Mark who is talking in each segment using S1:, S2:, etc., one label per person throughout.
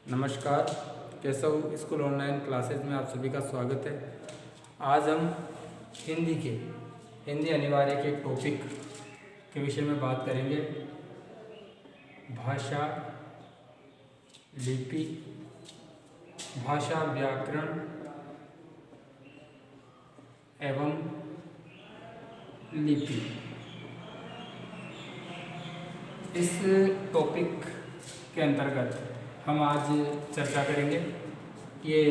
S1: नमस्कार। Keshav school online classes में आप सभी का स्वागत है। आज हम हिंदी अनिवार्य के टॉपिक के विषय में बात करेंगे। भाषा, लिपि, भाषा व्याकरण एवं लिपि। इस टॉपिक के अंतर्गत हम आज चर्चा करेंगे। ये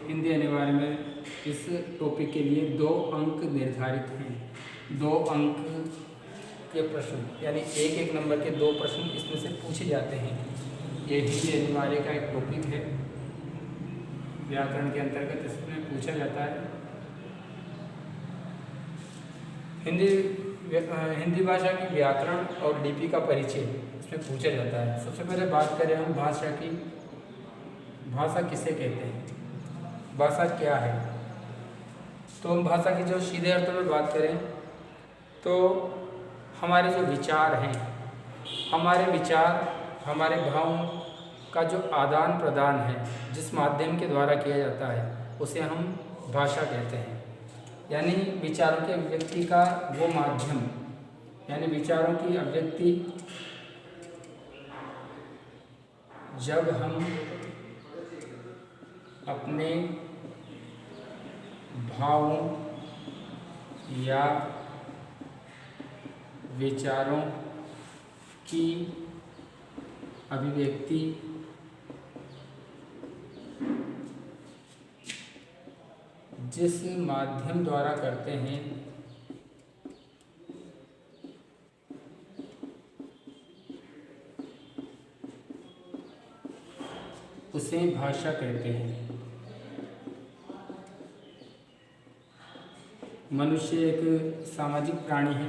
S1: हिंदी अनिवार्य में इस टॉपिक के लिए 2 अंक निर्धारित हैं। 2 अंक के प्रश्न यानी एक नंबर के 2 प्रश्न इसमें से पूछे जाते हैं। ये हिंदी अनिवार्य का एक टॉपिक है। व्याकरण के अंतर्गत इसमें पूछा जाता है। हिंदी भाषा की व्याकरण और लिपि का परिचय इसमें पूछा जाता है। सबसे पहले बात करें हम भाषा की। भाषा किसे कहते हैं, भाषा क्या है? तो हम भाषा की जो सीधे अर्थ में बात करें तो हमारे जो विचार हैं, हमारे भावों का जो आदान प्रदान है, जिस माध्यम के द्वारा किया जाता है उसे हम भाषा कहते हैं। यानी विचारों के अभिव्यक्ति का वो माध्यम, यानी विचारों की अभिव्यक्ति जब हम अपने भावों या विचारों की अभिव्यक्ति जिस माध्यम द्वारा करते हैं उसे भाषा कहते हैं। मनुष्य एक सामाजिक प्राणी है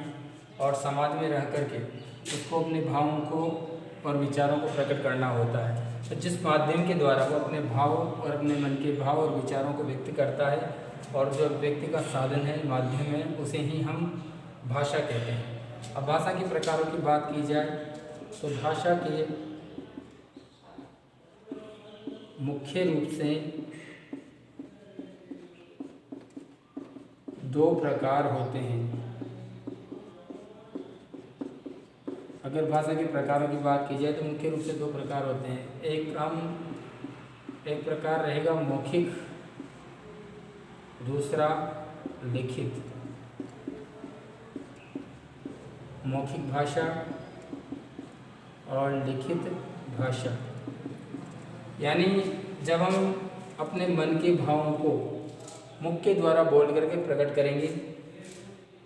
S1: और समाज में रह करके उसको अपने भावों को और विचारों को प्रकट करना होता है। तो जिस माध्यम के द्वारा वो अपने भाव और अपने मन के भाव और विचारों को व्यक्त करता है और जो व्यक्ति का साधन है, माध्यम है, उसे ही हम भाषा कहते हैं। अब भाषा के प्रकारों की बात की जाए तो भाषा के मुख्य रूप से 2 प्रकार होते हैं। अगर भाषा के प्रकारों की बात की जाए तो मुख्य रूप से 2 प्रकार होते हैं। एक प्रकार रहेगा मौखिक, दूसरा लिखित। मौखिक भाषा और लिखित भाषा, यानी जब हम अपने मन के भावों को मुख के द्वारा बोल करके प्रकट करेंगे,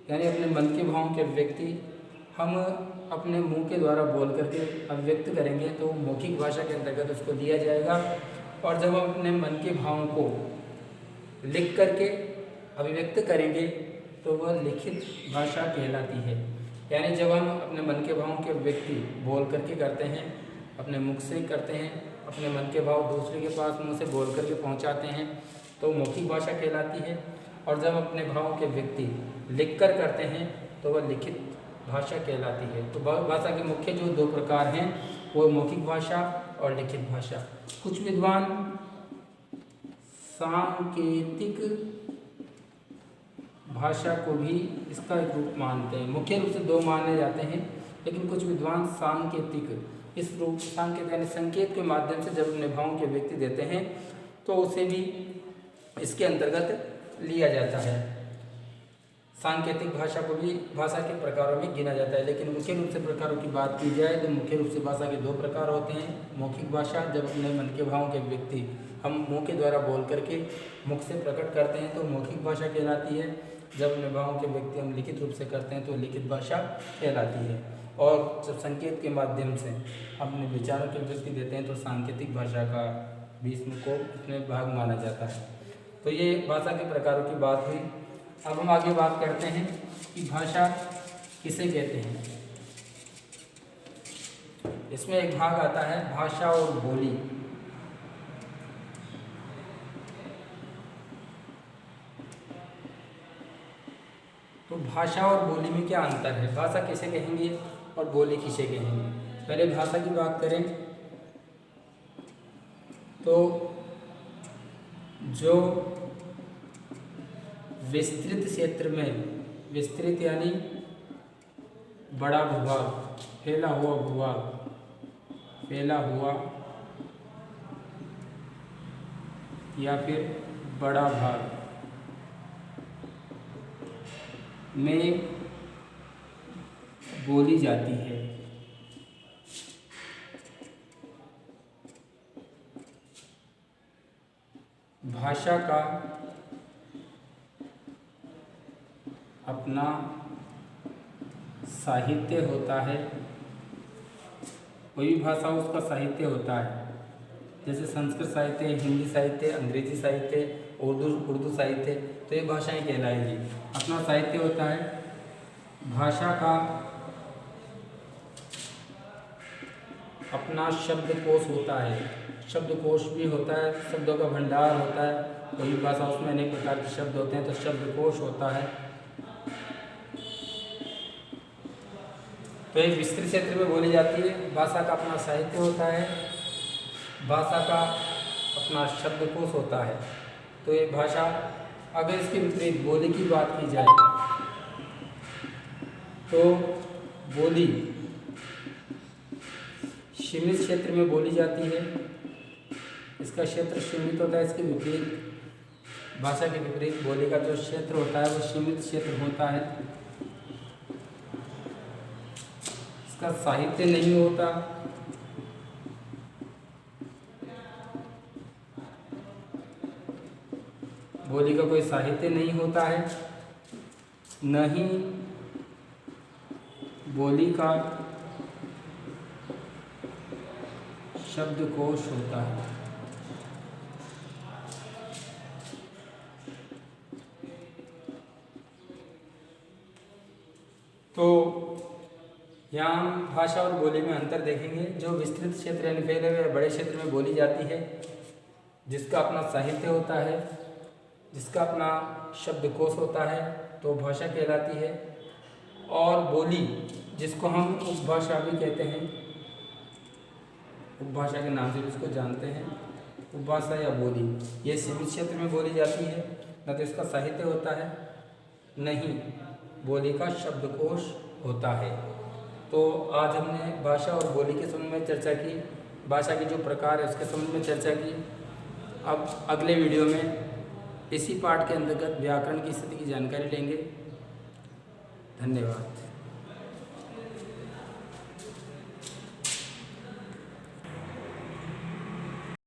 S1: यानी अपने मन के भावों के अभिव्यक्ति हम अपने मुंह के द्वारा बोल करके अभिव्यक्त करेंगे तो मौखिक भाषा के अंतर्गत उसको दिया जाएगा। और जब हम अपने मन के भावों को लिख करके अभिव्यक्त करेंगे तो वह लिखित भाषा कहलाती है। यानी जब हम अपने मन के भावों के अभिव्यक्ति बोल करके करते हैं, अपने मुख से करते हैं, अपने मन के भाव दूसरे के पास मुंह से बोल करके पहुंचाते हैं तो मौखिक भाषा कहलाती है। और जब अपने भावों के व्यक्ति लिख कर करते हैं तो वह लिखित भाषा कहलाती है। तो भाषा के मुख्य जो 2 प्रकार हैं वो मौखिक भाषा और लिखित भाषा। कुछ विद्वान सांकेतिक भाषा को भी इसका एक रूप मानते हैं। मुख्य रूप से 2 माने जाते हैं, लेकिन कुछ विद्वान सांकेतिक, इस रूप सांकेत यानी संकेत के माध्यम से जब अपने भावों के व्यक्ति देते हैं तो उसे भी इसके अंतर्गत लिया जाता है। सांकेतिक भाषा को भी भाषा के प्रकारों में गिना जाता है। लेकिन मुख्य रूप से प्रकारों की बात की जाए तो मुख्य रूप से भाषा के 2 प्रकार होते हैं। मौखिक भाषा, जब अपने मन के भावों के व्यक्ति हम मुंह के द्वारा बोल करके मुख से प्रकट करते हैं तो मौखिक भाषा कहलाती है। जब अपने भावों के व्यक्ति हम लिखित रूप से करते हैं तो लिखित भाषा कहलाती है। और जब संकेत के माध्यम से अपने विचारों के व्यक्ति देते हैं तो सांकेतिक भाषा का भी इसमें भाग माना जाता है। तो ये भाषा के प्रकारों की बात हुई। अब हम आगे बात करते हैं कि भाषा किसे कहते हैं। इसमें एक भाग आता है भाषा और बोली। तो भाषा और बोली में क्या अंतर है, भाषा किसे कहेंगे और बोली किसे कहेंगे। पहले भाषा की बात करें तो जो विस्तृत क्षेत्र में, विस्तृत यानी बड़ा भूभाग, फैला हुआ भूभाग, फैला हुआ या फिर बड़ा भाग में बोली जाती है। भाषा का अपना साहित्य होता है। कोई भी भाषा उसका साहित्य होता है, जैसे संस्कृत साहित्य, हिंदी साहित्य, अंग्रेजी साहित्य, उर्दू साहित्य, तो ये भाषाएं कहलाएंगी। अपना साहित्य होता है। भाषा का अपना शब्दकोश होता है, शब्दकोश भी होता है, शब्दों का भंडार होता है। कोई भी भाषा उसमें अनेक प्रकार के शब्द होते हैं, तो शब्दकोश होता है। तो एक विस्तृत क्षेत्र में बोली जाती है। भाषा का अपना साहित्य होता है, भाषा का अपना शब्दकोश होता है। तो ये भाषा, अगर इसके विपरीत बोली की बात की जाए तो बोली सीमित क्षेत्र में बोली जाती है। इसका क्षेत्र सीमित होता है। इसके विपरीत, भाषा के विपरीत बोली का जो क्षेत्र होता है वो सीमित क्षेत्र होता है। इसका साहित्य नहीं होता। बोली का कोई साहित्य नहीं होता है, न ही बोली का शब्दकोश होता है। तो यहाँ हम भाषा और बोली में अंतर देखेंगे। जो विस्तृत क्षेत्र यानी फैले हुए बड़े क्षेत्र में बोली जाती है, जिसका अपना साहित्य होता है, जिसका अपना शब्दकोश होता है, तो भाषा कहलाती है। और बोली, जिसको हम उपभाषा भी कहते हैं, उपभाषा के नाम से भी इसको जानते हैं, उपभाषा या बोली, ये सीमित क्षेत्र में बोली जाती है। न तो इसका साहित्य होता है, न ही बोली का शब्दकोश होता है। तो आज हमने भाषा और बोली के संबंध में चर्चा की, भाषा के जो प्रकार है उसके संबंध में चर्चा की। अब अगले वीडियो में इसी पाठ के अंतर्गत व्याकरण की स्थिति की जानकारी लेंगे। धन्यवाद।